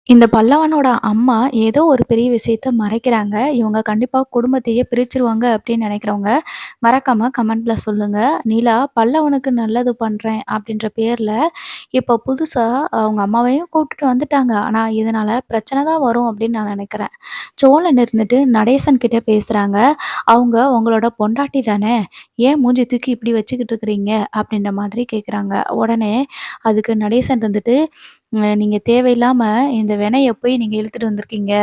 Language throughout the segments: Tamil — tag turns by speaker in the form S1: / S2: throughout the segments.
S1: இந்த பல்லவனோட அம்மா ஏதோ ஒரு பெரிய விஷயத்த மறைக்கிறாங்க. இவங்க கண்டிப்பா குடும்பத்தையே பிரிச்சுருவாங்க அப்படின்னு நினைக்கிறவங்க, மறக்காம கமெண்ட்ல சொல்லுங்க. நிலா பல்லவனுக்கு நல்லது பண்றேன் அப்படின்ற பேர்ல, இப்போ புதுசா அவங்க அம்மாவையும் கூப்பிட்டுட்டு வந்துட்டாங்க. ஆனா இதனால பிரச்சனை தான் வரும் அப்படின்னு நான் நினைக்கிறேன். சோழன் இருந்துட்டு நடேசன் கிட்ட பேசுறாங்க. அவங்க உங்களோட பொண்டாட்டி தானே, ஏன் மூஞ்சி தூக்கி இப்படி வச்சுக்கிட்டு இருக்கிறீங்க? அப்படின்ற மாதிரி கேட்குறாங்க. உடனே அதுக்கு நடேசன் இருந்துட்டு, நீங்க தேவையில்லாம இந்த வினைய போய் நீங்க இழுத்துட்டு வந்திருக்கீங்க.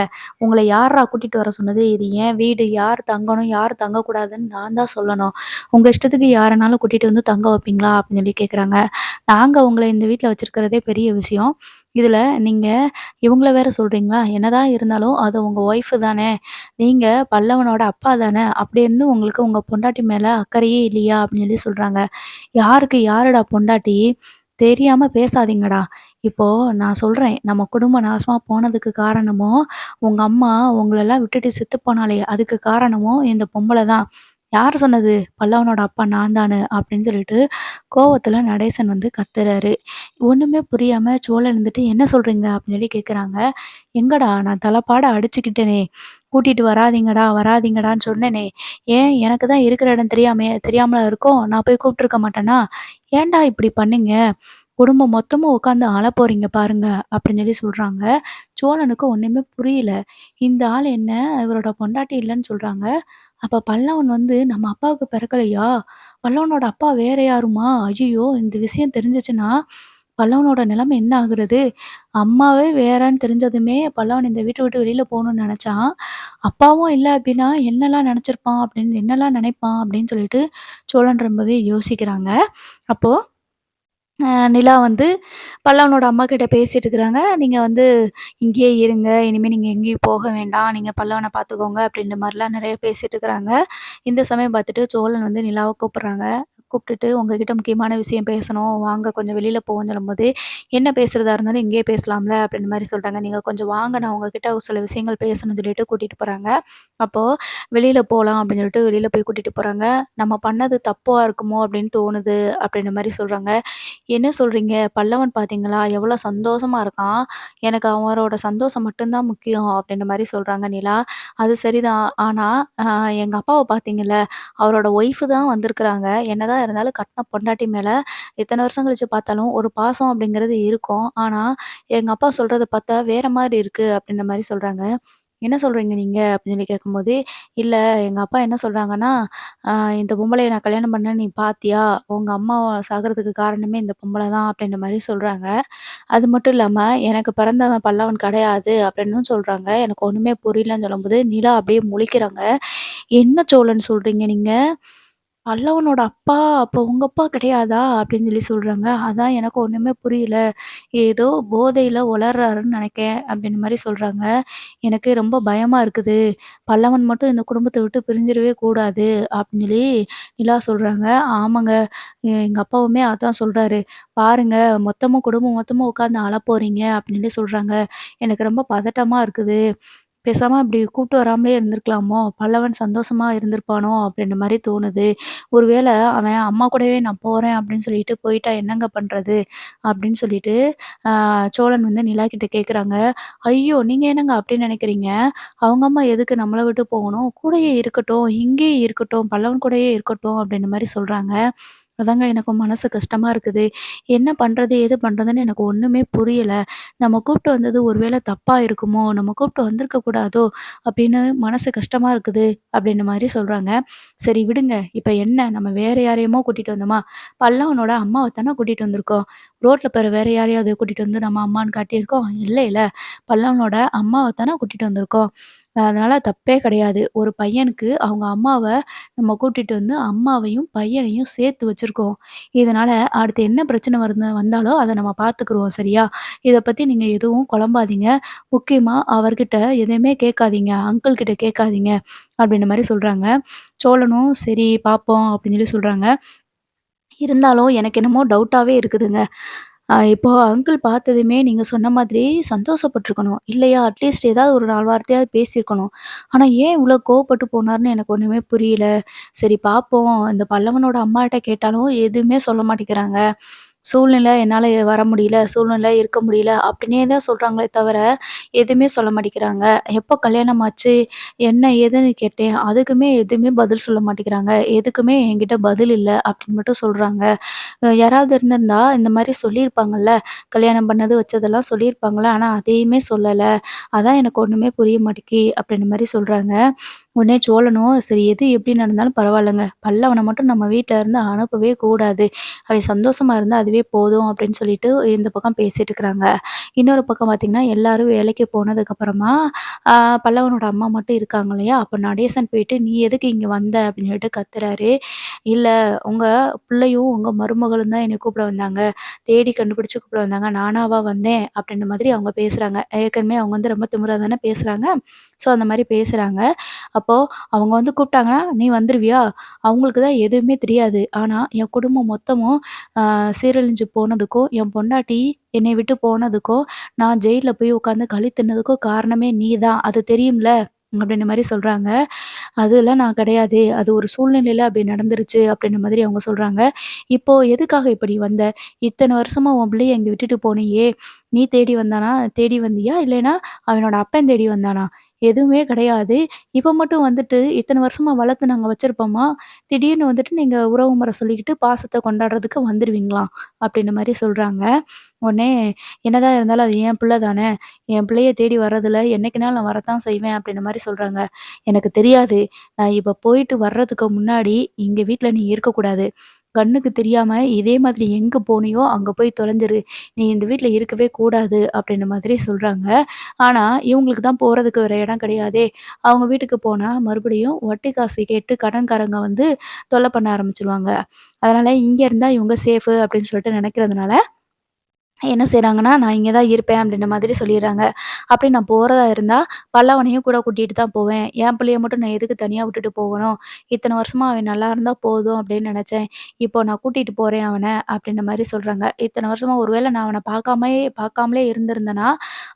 S1: உங்கள யார்றா கூட்டிட்டு வர சொன்னது? இது என் வீடு. யார் தங்கணும், யார் தங்கக்கூடாதுன்னு நான் தான் சொல்லணும். உங்க இஷ்டத்துக்கு யாரனாலும் கூட்டிட்டு வந்து தங்க வைப்பீங்களா? அப்படின்னு சொல்லி கேட்குறாங்க. நாங்க உங்கள இந்த வீட்ல வச்சிருக்கிறதே பெரிய விஷயம். இதுல நீங்க இவங்கள வேற சொல்றீங்களா? என்னதான் இருந்தாலும் அது உங்க ஒய்ஃப் தானே! நீங்க பல்லவனோட அப்பா தானே! அப்படி இருந்தும் உங்களுக்கு உங்க பொண்டாட்டி மேல அக்கறையே இல்லையா? அப்படின்னு சொல்லி சொல்றாங்க. யாருக்கு யாருடா பொண்டாட்டி? தெரியாம பேசாதீங்கடா. இப்போ நான் சொல்றேன், நம்ம குடும்பம் நாசமா போனதுக்கு காரணமும், உங்க அம்மா உங்களலாம் விட்டுட்டு செத்து போனாளே, அதுக்கு காரணமும் இந்த பொம்பள தான். யார் சொன்னது? பல்லவனோட அப்பா நான் தானு அப்படின்னு சொல்லிட்டு கோவத்துல நடேசன் வந்து கத்துறாரு. ஒண்ணுமே புரியாம சோழன் இருந்துட்டு, "என்ன சொல்றீங்க?" அப்படின்னு சொல்லி கேட்குறாங்க. "எங்கடா நான் தலப்பாடா அடிச்சுக்கிட்டேனே, கூட்டிட்டு வராதீங்கடா, வராதீங்கடான்னு சொன்னேனே, ஏன் எனக்கு தான் இருக்கிற இடம் தெரியாமலா இருக்கும்? நான் போய் கூப்பிட்டுருக்க மாட்டேனா? ஏன்டா இப்படி பண்ணீங்க? குடும்பம் மொத்தமும் உட்காந்து அழப்போறீங்க பாருங்க" அப்படின்னு சொல்லி சொல்றாங்க. சோழனுக்கு ஒண்ணுமே புரியல. இந்த ஆள் என்ன இவரோட பொண்டாட்டி இல்லன்னு சொல்றாங்க. அப்ப பல்லவன் வந்து நம்ம அப்பாவுக்கு பிறக்கலையா? பல்லவனோட அப்பா வேற யாருமா? ஐய்யயோ! இந்த விஷயம் தெரிஞ்சுச்சுன்னா, பல்லவனோட நிலைமை என்ன ஆகுறது? அம்மாவே வேறன்னு தெரிஞ்சதுமே பல்லவன் இந்த வீட்ட விட்டு வெளியில போணும்னு நெனச்சான். அப்பாவும் இல்ல அப்டின்னா என்னலாம் நெனச்சிருப்பான்? அப்படின்னு என்னலாம் நினைப்பான்? அப்படின்னு சொல்லிட்டு சோழன் ரொம்பவே யோசிக்கிறாங்க. அப்போ நிலா வந்து பல்லவனோட அம்மாகிட்ட பேசிட்டு இருக்கிறாங்க. "நீங்க வந்து இங்கேயே இருங்க. இனிமே நீங்க எங்கேயும் போக வேண்டாம். நீங்க பல்லவன பார்த்துக்கோங்க." அப்படின்ற மாரிலாம் நெறைய பேசிட்டு இருக்கிறாங்க. இந்த சமயம் பார்த்துட்டு சோழன் வந்து நிலாவ கூப்பிடுறாங்க. கூப்பிட்டுட்டு, "உங்ககிட்ட முக்கியமான விஷயம் பேசணும். வாங்க கொஞ்சம் வெளியில போவோம்ன்னு" சொல்லும்போது, "என்ன பேசுறதா இருந்தாலும் இங்கேயே பேசலாம்ல." அப்படின்ற மாரி சொல்றாங்க. "நீங்க கொஞ்சம் வாங்க. நான் உங்ககிட்ட ஒரு சில விஷயங்கள் பேசணும்னு" சொல்லிட்டு கூட்டிட்டு போறாங்க. அப்போ "வெளியில போலாம்." அப்படின்னு சொல்லிட்டு வெளியில போய் கூட்டிட்டு போறாங்க. "நம்ம பண்ணது தப்பா இருக்குமோ அப்படின்னு தோணுது." அப்படின்ற மாரி சொல்றாங்க. "என்ன சொல்றீங்க? பல்லவன் பார்த்தீங்களா? எவ்வளோ சந்தோஷமா இருக்கான். எனக்கு அவரோட சந்தோஷம் மட்டும் தான் முக்கியம்." அப்படின்ற மாரி சொல்றாங்க நிலா. "அது சரிதான். ஆனா, அ எங்க அப்பாவ பார்த்தீங்கல்ல, அவரோட ஒய்ஃப் தான் வந்திருக்கிறாங்க. என்னதான் இருந்தாலும் கட்ன பொண்டாட்டி மேல இத்தன வருஷம் கழிச்சு பார்த்தாலும் ஒரு பாசம் அப்படிங்கிறது இருக்கும். ஆனா, எங்க அப்பா சொல்றத பார்த்தா வேற மாரி இருக்கு." அப்படின்ற மாரி சொல்றாங்க. "என்ன சொல்றீங்க நீங்க?" அப்படின்னு சொல்லி கேட்கும்போது, "இல்ல எங்க அப்பா என்ன சொல்றாங்கன்னா, அ இந்த பொம்பளைய நான் கல்யாணம் பண்ணேன் நீ பார்த்தியா? உங்க அம்மா சாகுறதுக்கு காரணமே இந்த பொம்பள தான்." அப்படின்ற மாரி சொல்றாங்க. அது மட்டும் இல்லாம, "எனக்கு பிறந்தவன் பல்லவன் கிடையாது." அப்படின்னும் சொல்றாங்க. எனக்கு ஒண்ணுமே புரியலன்னு சொல்லும்போது, நிலா அப்படியே முழிக்கிறாங்க. "என்ன சோழன் சொல்றீங்க நீங்க? பல்லவனோட அப்பா, அப்ப உங்க அப்பா கிடையாதா?" அப்படின்னு சொல்லி சொல்றாங்க. "அதான் எனக்கு ஒண்ணுமே புரியல. ஏதோ போதையில உளர்றாருன்னு நெனைக்கேன்." அப்படின்ற மாரி சொல்றாங்க. "எனக்கு ரொம்ப பயமா இருக்குது. பல்லவன் மட்டும் இந்த குடும்பத்த விட்டு பிரிஞ்சிடவே கூடாது." அப்படின்னு சொல்லி நிலா சொல்றாங்க. "ஆமாங்க. எங்க அப்பாவுமே அதான் சொல்றாரு. பாருங்க குடும்பம் மொத்தமும் உட்காந்து அழப்போறீங்க." அப்படின்னு சொல்லி சொல்றாங்க. "எனக்கு ரொம்ப பதட்டமா இருக்குது. பேசாம அப்படி கூப்பிட்டு வராமலே இருந்திருக்கலாமோ! பல்லவன் சந்தோஷமா இருந்திருப்பானோ! அப்படின்ற மாரி தோணுது. ஒருவேள அவன் அம்மா கூடவே நான் போறேன் அப்படின்னு சொல்லிட்டு போயிட்டா என்னங்க பண்றது? அப்படின்னு சொல்லிட்டு சோழன் வந்து நிலா கிட்ட கேட்குறாங்க. ஐயோ! நீங்க என்னங்க அப்படி நினைக்கிறீங்க? அவங்க அம்மா எதுக்கு நம்மள விட்டு போகணும்? கூடயே இருக்கட்டும், இங்கேயே இருக்கட்டும், பல்லவன் கூடயே இருக்கட்டும் அப்படின்ற மாரி சொல்றாங்க. அதாங்க எனக்கு மனசு கஷ்டமா இருக்குது. என்ன பண்றது? ஏது பண்றதுன்னு எனக்கு ஒண்ணுமே புரியல. நம்ம கூப்பிட்டு வந்தது ஒரு வேள தப்பா இருக்குமோ? நம்ம கூப்பிட்டு வந்திருக்க கூடாதோ? அப்படின்னு மனசு கஷ்டமா இருக்குது அப்படின்ற மாரி சொல்றாங்க. சரி விடுங்க. இப்ப என்ன நம்ம வேற யாரையுமோ கூட்டிட்டு வந்தோமா? பல்லவனோட அம்மாவ தானே கூட்டிட்டு வந்திருக்கோம். ரோட்ல போற வேற யாரையாவது கூட்டிட்டு வந்து நம்ம அம்மான்னு காட்டியிருக்கோம்? இல்லைல்ல. பல்லவனோட அம்மாவ தானே கூட்டிட்டு வந்திருக்கோம். அதனால தப்பே கிடையாது. ஒரு பையனுக்கு அவங்க அம்மாவ நம்ம கூட்டிட்டு வந்து அம்மாவையும், பையனையும் சேர்த்து வச்சிருக்கோம். இதனால அடுத்து என்ன பிரச்சனை வந்தாலும் அத நம்ம பார்த்துக்குருவோம் சரியா? இத பத்தி நீங்க எதுவும் குழம்பாதீங்க. முக்கியமா அவர்கிட்ட எதையுமே கேட்காதீங்க. அங்கிள் கிட்ட கேட்காதீங்க." அப்படின்ற மாரி சொல்றாங்க. சோழனும் சரி பார்ப்போம் அப்படின்னு சொல்லி சொல்றாங்க. இருந்தாலும் எனக்கு என்னமோ டவுட்டாவே இருக்குதுங்க. இப்போ அங்கிள் பார்த்ததுமே நீங்க சொன்ன மாதிரி சந்தோஷப்பட்டுருக்கணும். இல்லையா? அட்லீஸ்ட் ஏதாவது ஒரு 4 வார்த்தையாவது பேசியிருக்கணும். ஆனா ஏன் இவ்ளோ கோவப்பட்டு போனாருன்னு எனக்கு ஒண்ணுமே புரியல. சரி பார்ப்போம். இந்த பல்லவனோட அம்மாட்ட கேட்டாலும் எதுவுமே சொல்ல மாட்டேங்கிறாங்க. சூழ்நிலை என்னால வர முடியல, சூழ்நிலை இருக்க முடியல அப்படின்னே தான் சொல்றாங்களே தவிர, எதுவுமே சொல்ல மாட்டேங்கிறாங்க. எப்போ கல்யாணம் ஆச்சு? என்ன ஏதுன்னு கேட்டேன். அதுக்குமே எதுவுமே பதில் சொல்ல மாட்டேங்கிறாங்க. எதுக்குமே என்கிட்ட பதில் இல்ல அப்படின்னு மட்டும் சொல்றாங்க. யாராவது இருந்திருந்தா இந்த மாரி சொல்லியிருப்பாங்கல்ல. கல்யாணம் பண்ணது வச்சதெல்லாம் சொல்லியிருப்பாங்கல்ல. ஆனா அதையுமே சொல்லல. அதான் எனக்கு ஒண்ணுமே புரிய மாட்டேங்கி அப்படின்ற மாரி சொல்றாங்க. உடனே சோழனும், "சரி எது எப்படி நடந்தாலும் பரவாயில்லங்க. பல்லவன மட்டும் நம்ம வீட்ல இருந்து அனுப்பவே கூடாது. அவன் சந்தோஷமா இருந்தா அதுவே போதும்." அப்படின்னு சொல்லிட்டு இந்த பக்கம் பேசிட்டு இருக்கிறாங்க. இன்னொரு பக்கம் பார்த்தீங்கன்னா, எல்லாரும் வேலைக்கு போனதுக்கப்புறமா, ஆ பல்லவனோட அம்மா மட்டும் இருக்காங்க இல்லையா? அப்ப நடேசன் போயிட்டு, "நீ எதுக்கு இங்க வந்த?" அப்படின்னு சொல்லிட்டு கத்துறாரு. "இல்ல உங்க பிள்ளையும், உங்க மருமகளும் தான் என்னைய கூப்பிட வந்தாங்க. தேடி கண்டுபிடிச்சு கூப்பிட வந்தாங்க. நானாவா வந்தேன்?" அப்படின்ற மாதிரி அவங்க பேசுறாங்க. ஏற்கனவே அவங்க வந்து ரொம்ப திமிரா தானே பேசுறாங்க. ஸோ அந்த மாரி பேசுறாங்க. அப்போ அவங்க வந்து கூப்பிட்டாங்கன்னா, "நீ வந்துருவியா?" அவங்களுக்கு தான் எதுவுமே தெரியாது. ஆனா, என் குடும்பம் மொத்தமும் சீரழிஞ்சு போனதுக்கும், என் பொண்டாட்டி என்னைய விட்டு போனதுக்கும், நான் ஜெயில்ல போய் உட்காந்து களி தின்னதுக்கும் காரணமே நீ தான். அது தெரியும்ல? அப்படின்ற மாரி சொல்றாங்க. "அதெல்லாம் நான் கிடையாது. அது ஒரு சூழ்நிலையில அப்படி நடந்துருச்சு." அப்படின்ற மாதிரி அவங்க சொல்றாங்க. "இப்போ எதுக்காக இப்ப நீ வந்த? இத்தன வருஷமா உன் பிள்ளைய இங்க விட்டுட்டு போனியே! நீ தேடி வந்தானா? தேடி வந்தியா? இல்லைன்னா அவனோட அப்பன் தேடி வந்தானா? எதுவுமே கிடையாது. இப்ப மட்டும் வந்துட்டு இத்தன வருஷமா வளர்த்து நாங்க வச்சிருப்போமா? திடீர்னு வந்துட்டு நீங்க உறவு முறை சொல்லிக்கிட்டு பாசத்த கொண்டாடுறதுக்கு வந்துருவீங்களா?" அப்படின்ற மாரி சொல்றாங்க. உடனே "என்னதான் இருந்தாலும் அது என் பிள்ளை தானே! என் பிள்ளைய தேடி வர்றதுல என்னைக்குனாலும் நான் வரத்தான் செய்வேன்." அப்படின்ற மாரி சொல்றாங்க. "எனக்கு தெரியாது. நான் இப்ப போயிட்டு வர்றதுக்கு முன்னாடி எங்க வீட்ல நீ இருக்கக்கூடாது. கண்ணுக்கு தெரியாம இதே மாதிரி எங்க போனியோ அங்க போய் தொலைஞ்சிரு. நீ இந்த வீட்ல இருக்கவே கூடாது." அப்படின்ற மாதிரி சொல்றாங்க. ஆனா, இவங்களுக்கு தான் போறதுக்கு வேற இடம் கிடையாதே! அவங்க வீட்டுக்கு போனா மறுபடியும் வட்டி காசு கேட்டு கடன்காரங்க வந்து தொல்ல பண்ண ஆரம்பிச்சுருவாங்க. அதனால இங்க இருந்தா இவங்க சேஃபு அப்படின்னு சொல்லிட்டு நினைக்கிறதுனால என்ன செய்றாங்கன்னா, "நான் இங்க தான் இருப்பேன்." அப்படின்ற மாதிரி சொல்லிர்றாங்க. அப்படி நான் போறதா இருந்தா, பல்லவனையும் கூட கூட்டிட்டு தான் போவேன். என் பிள்ளைய மட்டும் நான் எதுக்கு தனியா விட்டுட்டு போகணும்? இத்தன வருஷமா அவன் நல்லா இருந்தா போதும் அப்படின்னு நெனச்சேன். இப்போ நான் கூட்டிட்டு போறேன் அவன அப்படின்ற மாரி சொல்றாங்க. இத்தன வருஷமா ஒரு வேள நான் அவன பார்க்காமலே இருந்திருந்தேன்னா,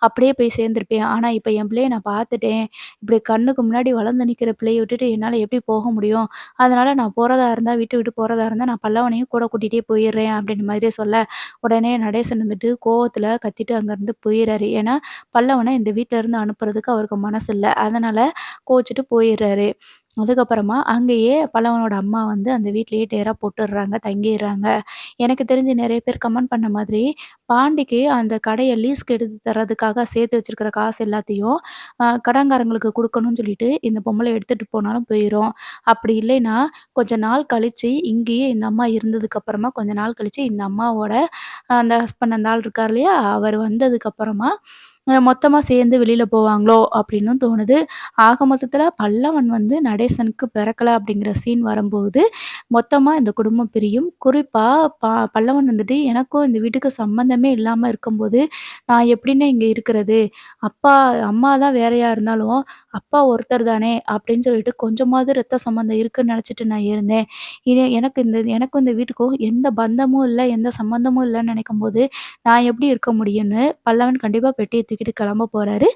S1: அப்படியே போய் சேர்ந்திருப்பேன். ஆனா இப்ப என் பிள்ளைய நான் பார்த்துட்டேன். இப்படி கண்ணுக்கு முன்னாடி வளர்ந்து நிக்கிற பிள்ளைய விட்டுட்டு என்னால எப்படி போக முடியும்? அதனால நான் போறதா இருந்தா, வீட்ட விட்டு போறதா இருந்தா, நான் பல்லவனையும் கூட கூட்டிட்டே போயிர்றேன் அப்படின்ற மாதிரி சொல்ல, உடனே நடேசன் வந்துட்டு கோவத்துல கத்திட்டு அங்கருந்து போயிர்றாரு. ஏன்னா, பல்லவன இந்த வீட்ல இருந்து அனுப்புறதுக்கு அவருக்கு மனசு இல்ல. அதனால கோவிச்சுட்டு போயிர்றாரு. அதுக்கப்புறமா அங்கேயே பல்லவனோட அம்மா வந்து அந்த வீட்லயே டேரா போட்டுர்றாங்க, தங்கிர்றாங்க. எனக்கு தெரிஞ்சு நெறைய பேர் கமெண்ட் பண்ண மாதிரி, பாண்டிக்கு அந்த கடைய லீஸ்க்கு எடுத்து தர்றதுக்காக சேர்த்து வச்சிருக்கிற காசு எல்லாத்தையும் கடன்காரங்களுக்கு குடுக்கணும்னு சொல்லிட்டு இந்த பொம்பள எடுத்துட்டு போனாலும் போயிரும். அப்படி இல்லைன்னா, கொஞ்ச நாள் கழிச்சு இங்கேயே இந்த அம்மா இருந்ததுக்கு அப்புறமா கொஞ்ச நாள் கழிச்சு இந்த அம்மாவோட அந்த ஹஸ்பண்ட் அந்த ஆள் இருக்கார் இல்லையா? அவர் வந்ததுக்கப்புறமா மொத்தமா சேர்ந்து வெளில போவாங்களோ! அப்டின்னும் தோணுது. ஆக மொத்தத்தில பல்லவன் வந்து நடேசனுக்கு பிறக்கல அப்டிங்கிற சீன் வரும்போது, மொத்தமா இந்த குடும்பம் பிரியும். குறிப்பா பல்லவன் வந்துட்டு எனக்கும் இந்த வீட்டுக்கு சம்மந்தமே இல்லாம இருக்கும்போது, நான் எப்டின்னு இங்க இருக்கிறது? அப்பா அம்மா தான் வேறையா இருந்தாலும், அப்பா ஒருத்தர் தானே! அப்டின்னு சொல்லிட்டு கொஞ்சமாவது ரத்த சம்மந்தம் இருக்குன்னு நெனச்சுட்டு நான் இருந்தேன். எனக்கும் இந்த வீட்டுக்கும் எந்த பந்தமும் இல்ல, எந்த சம்மந்தமும் இல்லன்னு நெனைக்கும்போது, நான் எப்படி இருக்க முடியும்னு பல்லவன் கண்டிப்பா பெட்டிய தூக்கிட்டு கிளம்ப போறாரு.